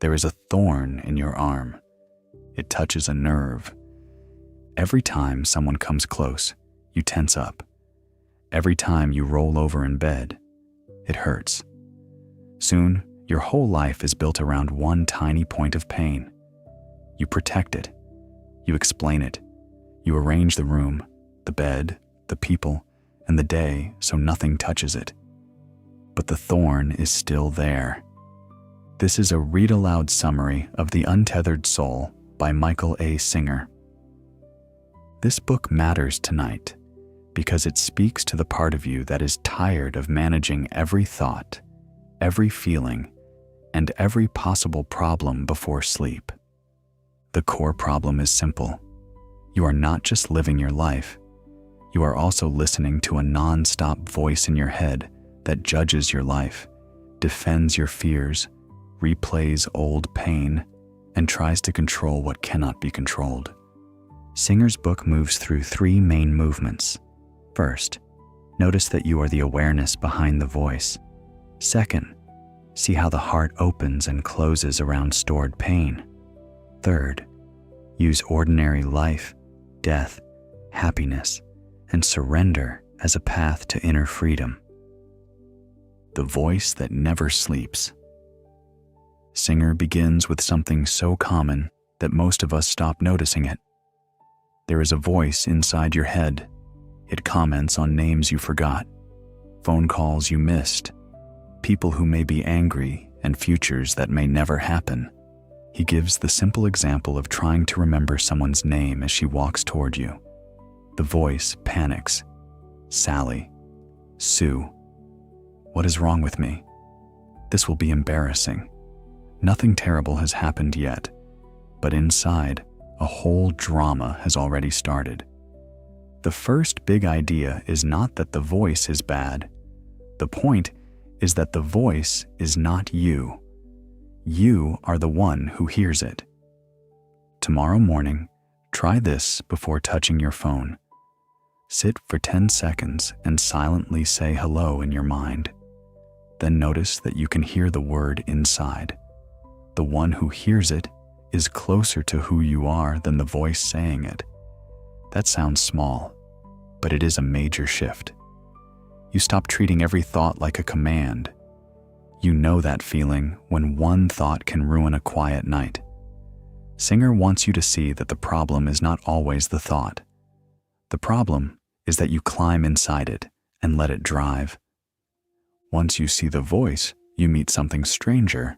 There is a thorn in your arm. It touches a nerve. Every time someone comes close, you tense up. Every time you roll over in bed, it hurts. Soon, your whole life is built around one tiny point of pain. You protect it. You explain it. You arrange the room, the bed, the people, and the day so nothing touches it. But the thorn is still there. This is a read-aloud summary of The Untethered Soul by Michael A. Singer. This book matters tonight because it speaks to the part of you that is tired of managing every thought, every feeling, and every possible problem before sleep. The core problem is simple. You are not just living your life, you are also listening to a non-stop voice in your head that judges your life, defends your fears, replays old pain, and tries to control what cannot be controlled. Singer's book moves through three main movements. First, notice that you are the awareness behind the voice. Second, see how the heart opens and closes around stored pain. Third, use ordinary life, death, happiness, and surrender as a path to inner freedom. The voice that never sleeps. Singer begins with something so common that most of us stop noticing it. There is a voice inside your head. It comments on names you forgot, phone calls you missed, people who may be angry, and futures that may never happen. He gives the simple example of trying to remember someone's name as she walks toward you. The voice panics. Sally. Sue. What is wrong with me? This will be embarrassing. Nothing terrible has happened yet, but inside, a whole drama has already started. The first big idea is not that the voice is bad. The point is that the voice is not you. You are the one who hears it. Tomorrow morning, try this before touching your phone. Sit for 10 seconds and silently say hello in your mind. Then notice that you can hear the word inside. The one who hears it is closer to who you are than the voice saying it. That sounds small, but it is a major shift. You stop treating every thought like a command. You know that feeling when one thought can ruin a quiet night. Singer wants you to see that the problem is not always the thought. The problem is that you climb inside it and let it drive. Once you see the voice, you meet something stranger,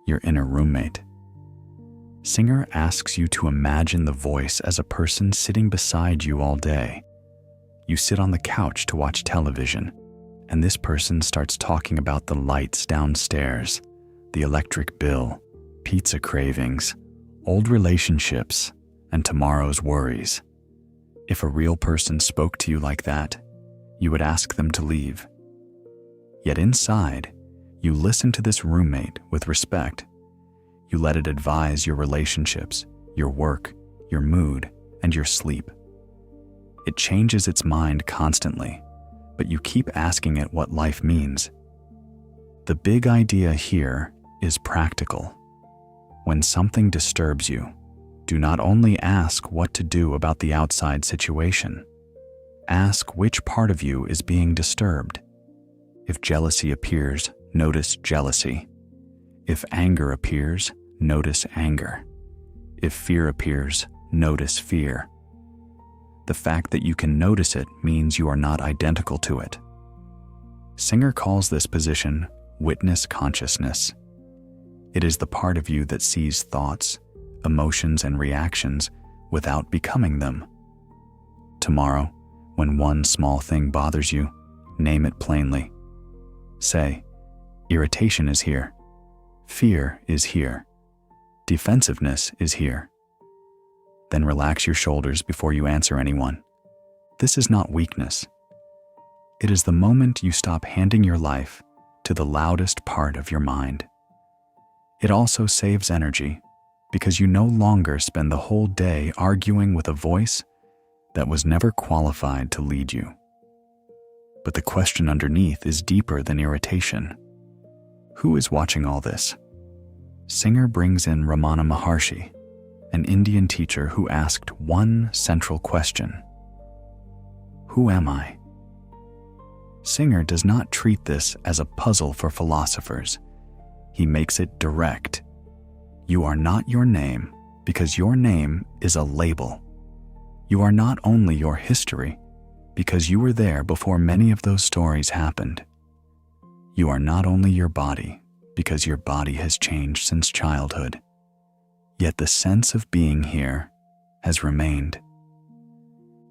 your inner roommate. Singer asks you to imagine the voice as a person sitting beside you all day. You sit on the couch to watch television, and this person starts talking about the lights downstairs, the electric bill, pizza cravings, old relationships, and tomorrow's worries. If a real person spoke to you like that, you would ask them to leave. Yet inside, you listen to this roommate with respect. You let it advise your relationships, your work, your mood, and your sleep. It changes its mind constantly, but you keep asking it what life means. The big idea here is practical. When something disturbs you, do not only ask what to do about the outside situation. Ask which part of you is being disturbed. If jealousy appears, notice jealousy. If anger appears, notice anger. If fear appears, notice fear. The fact that you can notice it means you are not identical to it. Singer calls this position witness consciousness. It is the part of you that sees thoughts, emotions, and reactions without becoming them. Tomorrow, when one small thing bothers you, name it plainly. Say, irritation is here. Fear is here. Defensiveness is here. Then relax your shoulders before you answer anyone. This is not weakness. It is the moment you stop handing your life to the loudest part of your mind. It also saves energy because you no longer spend the whole day arguing with a voice that was never qualified to lead you. But the question underneath is deeper than irritation. Who is watching all this? Singer brings in Ramana Maharshi, an Indian teacher who asked one central question: who am I? Singer does not treat this as a puzzle for philosophers. He makes it direct. You are not your name because your name is a label. You are not only your history because you were there before many of those stories happened. You are not only your body because your body has changed since childhood. Yet the sense of being here has remained.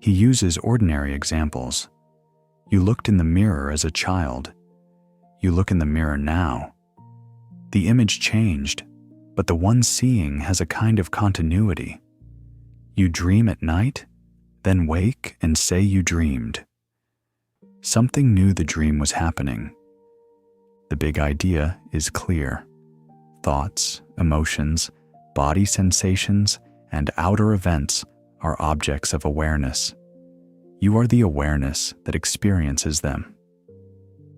He uses ordinary examples. You looked in the mirror as a child. You look in the mirror now. The image changed, but the one seeing has a kind of continuity. You dream at night, then wake and say you dreamed. Something knew the dream was happening. The big idea is clear. Thoughts, emotions, body sensations, and outer events are objects of awareness. You are the awareness that experiences them.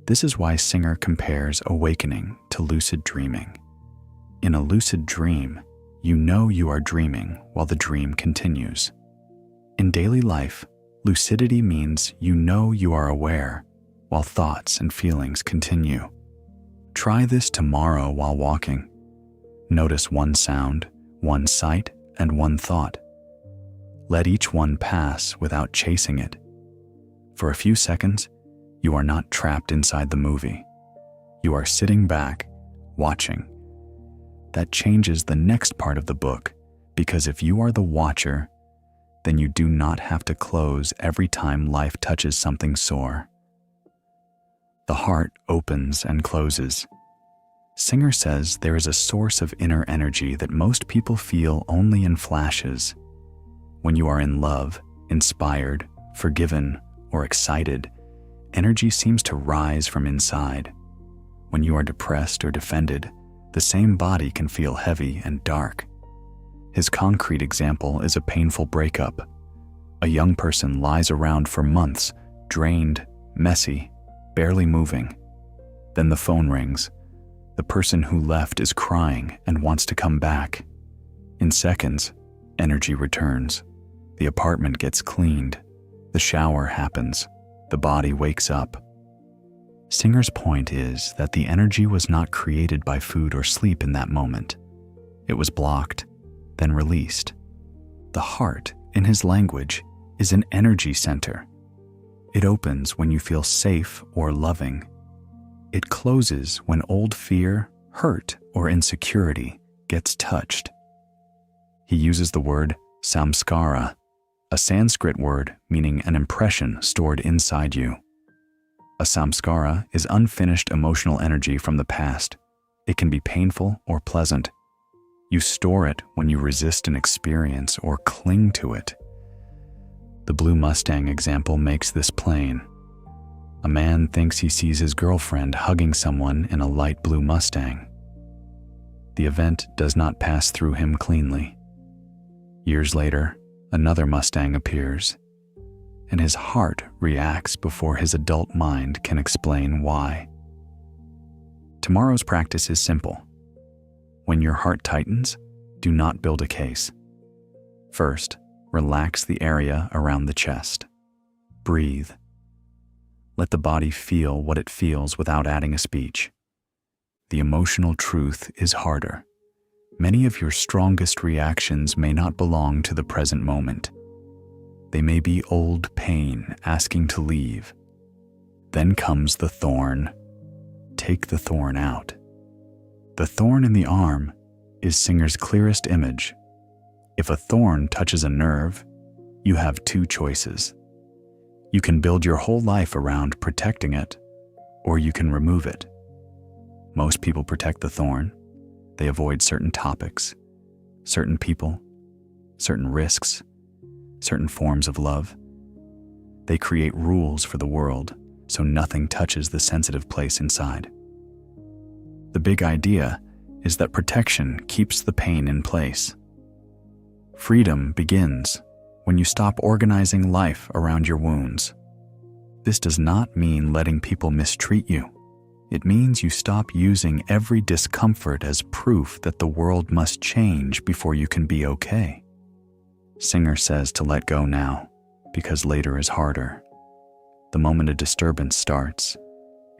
This is why Singer compares awakening to lucid dreaming. In a lucid dream, you know you are dreaming while the dream continues. In daily life, lucidity means you know you are aware while thoughts and feelings continue. Try this tomorrow while walking. Notice one sound, one sight, and one thought. Let each one pass without chasing it. For a few seconds, you are not trapped inside the movie. You are sitting back, watching. That changes the next part of the book, because if you are the watcher, then you do not have to close every time life touches something sore. The heart opens and closes. Singer says there is a source of inner energy that most people feel only in flashes. When you are in love, inspired, forgiven, or excited, energy seems to rise from inside. When you are depressed or defended, the same body can feel heavy and dark. His concrete example is a painful breakup. A young person lies around for months, drained, messy, barely moving. Then the phone rings. The person who left is crying and wants to come back. In seconds, energy returns. The apartment gets cleaned. The shower happens. The body wakes up. Singer's point is that the energy was not created by food or sleep in that moment. It was blocked, then released. The heart, in his language, is an energy center. It opens when you feel safe or loving. It closes when old fear, hurt, or insecurity gets touched. He uses the word samskara, a Sanskrit word meaning an impression stored inside you. A samskara is unfinished emotional energy from the past. It can be painful or pleasant. You store it when you resist an experience or cling to it. The blue Mustang example makes this plain. A man thinks he sees his girlfriend hugging someone in a light blue Mustang. The event does not pass through him cleanly. Years later, another Mustang appears, and his heart reacts before his adult mind can explain why. Tomorrow's practice is simple. When your heart tightens, do not build a case. First, relax the area around the chest. Breathe. Let the body feel what it feels without adding a speech. The emotional truth is harder. Many of your strongest reactions may not belong to the present moment. They may be old pain asking to leave. Then comes the thorn. Take the thorn out. The thorn in the arm is Singer's clearest image. If a thorn touches a nerve, you have two choices. You can build your whole life around protecting it, or you can remove it. Most people protect the thorn. They avoid certain topics, certain people, certain risks, certain forms of love. They create rules for the world so nothing touches the sensitive place inside. The big idea is that protection keeps the pain in place. Freedom begins when you stop organizing life around your wounds. This does not mean letting people mistreat you. It means you stop using every discomfort as proof that the world must change before you can be okay. Singer says to let go now, because later is harder. The moment a disturbance starts,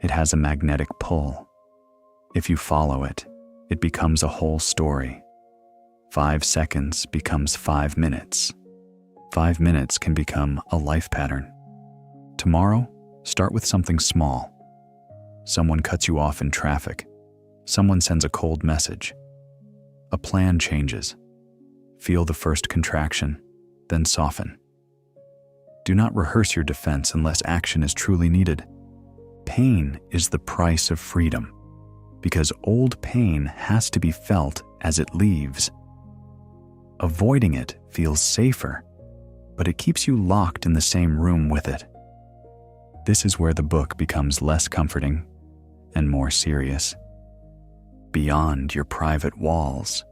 it has a magnetic pull. If you follow it, it becomes a whole story. 5 seconds becomes 5 minutes. 5 minutes can become a life pattern. Tomorrow, start with something small. Someone cuts you off in traffic. Someone sends a cold message. A plan changes. Feel the first contraction, then soften. Do not rehearse your defense unless action is truly needed. Pain is the price of freedom, because old pain has to be felt as it leaves. Avoiding it feels safer, but it keeps you locked in the same room with it. This is where the book becomes less comforting and more serious. Beyond your private walls.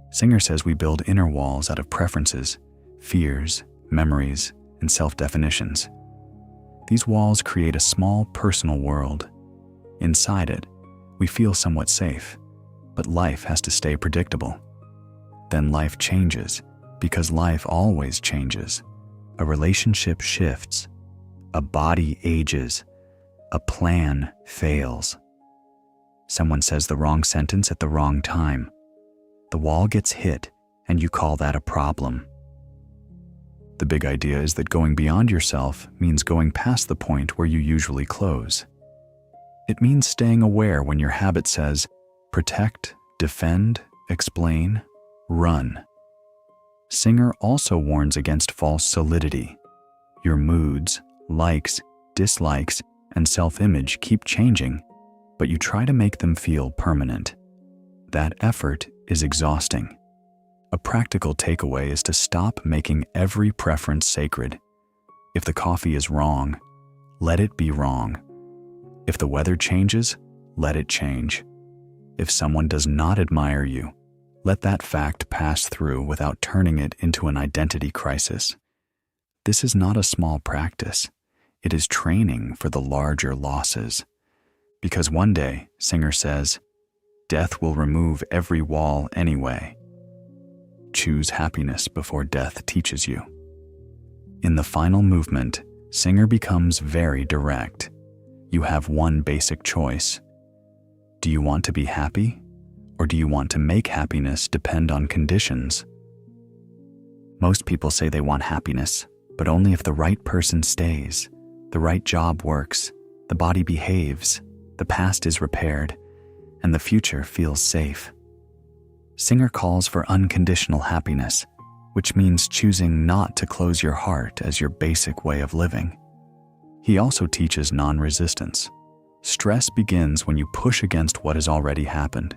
Singer says we build inner walls out of preferences, fears, memories, and self-definitions. These walls create a small personal world. Inside it, we feel somewhat safe, but life has to stay predictable. Then life changes, because life always changes. A relationship shifts, a body ages, a plan fails. Someone says the wrong sentence at the wrong time. The wall gets hit, and you call that a problem. The big idea is that going beyond yourself means going past the point where you usually close. It means staying aware when your habit says, protect, defend, explain, run. Singer also warns against false solidity. Your moods, likes, dislikes, and self-image keep changing, but you try to make them feel permanent. That effort is exhausting. A practical takeaway is to stop making every preference sacred. If the coffee is wrong, let it be wrong. If the weather changes, let it change. If someone does not admire you, let that fact pass through without turning it into an identity crisis. This is not a small practice. It is training for the larger losses. Because one day, Singer says, death will remove every wall anyway. Choose happiness before death teaches you. In the final movement, Singer becomes very direct. You have one basic choice. Do you want to be happy, or do you want to make happiness depend on conditions? Most people say they want happiness, but only if the right person stays, the right job works, the body behaves, the past is repaired, and the future feels safe. Singer calls for unconditional happiness, which means choosing not to close your heart as your basic way of living. He also teaches non-resistance. Stress begins when you push against what has already happened.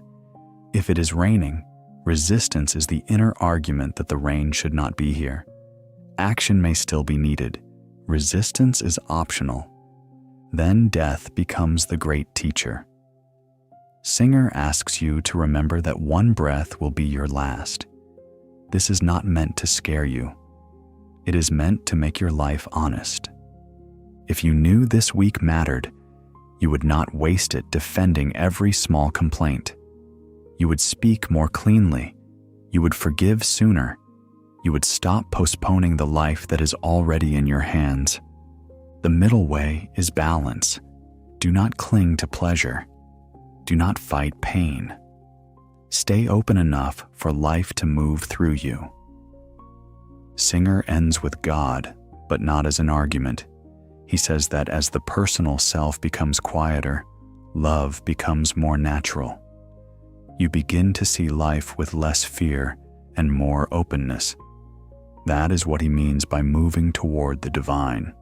If it is raining, resistance is the inner argument that the rain should not be here. Action may still be needed. Resistance is optional. Then death becomes the great teacher. Singer asks you to remember that one breath will be your last. This is not meant to scare you. It is meant to make your life honest. If you knew this week mattered, you would not waste it defending every small complaint. You would speak more cleanly. You would forgive sooner. You would stop postponing the life that is already in your hands. The middle way is balance. Do not cling to pleasure. Do not fight pain. Stay open enough for life to move through you. Singer ends with God, but not as an argument. He says that as the personal self becomes quieter, love becomes more natural. You begin to see life with less fear and more openness. That is what he means by moving toward the divine.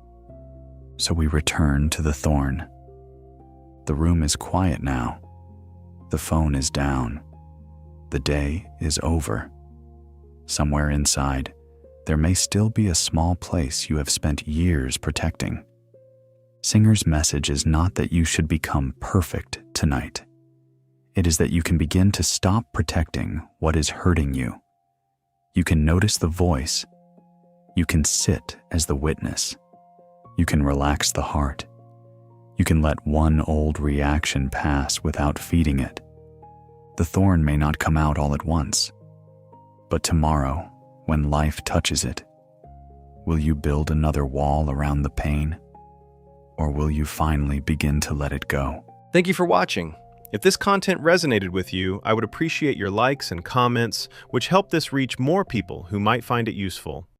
So we return to the thorn. The room is quiet now. The phone is down. The day is over. Somewhere inside, there may still be a small place you have spent years protecting. Singer's message is not that you should become perfect tonight. It is that you can begin to stop protecting what is hurting you. You can notice the voice. You can sit as the witness. You can relax the heart. You can let one old reaction pass without feeding it. The thorn may not come out all at once, but tomorrow, when life touches it, will you build another wall around the pain? Or will you finally begin to let it go? Thank you for watching. If this content resonated with you, I would appreciate your likes and comments, which help this reach more people who might find it useful.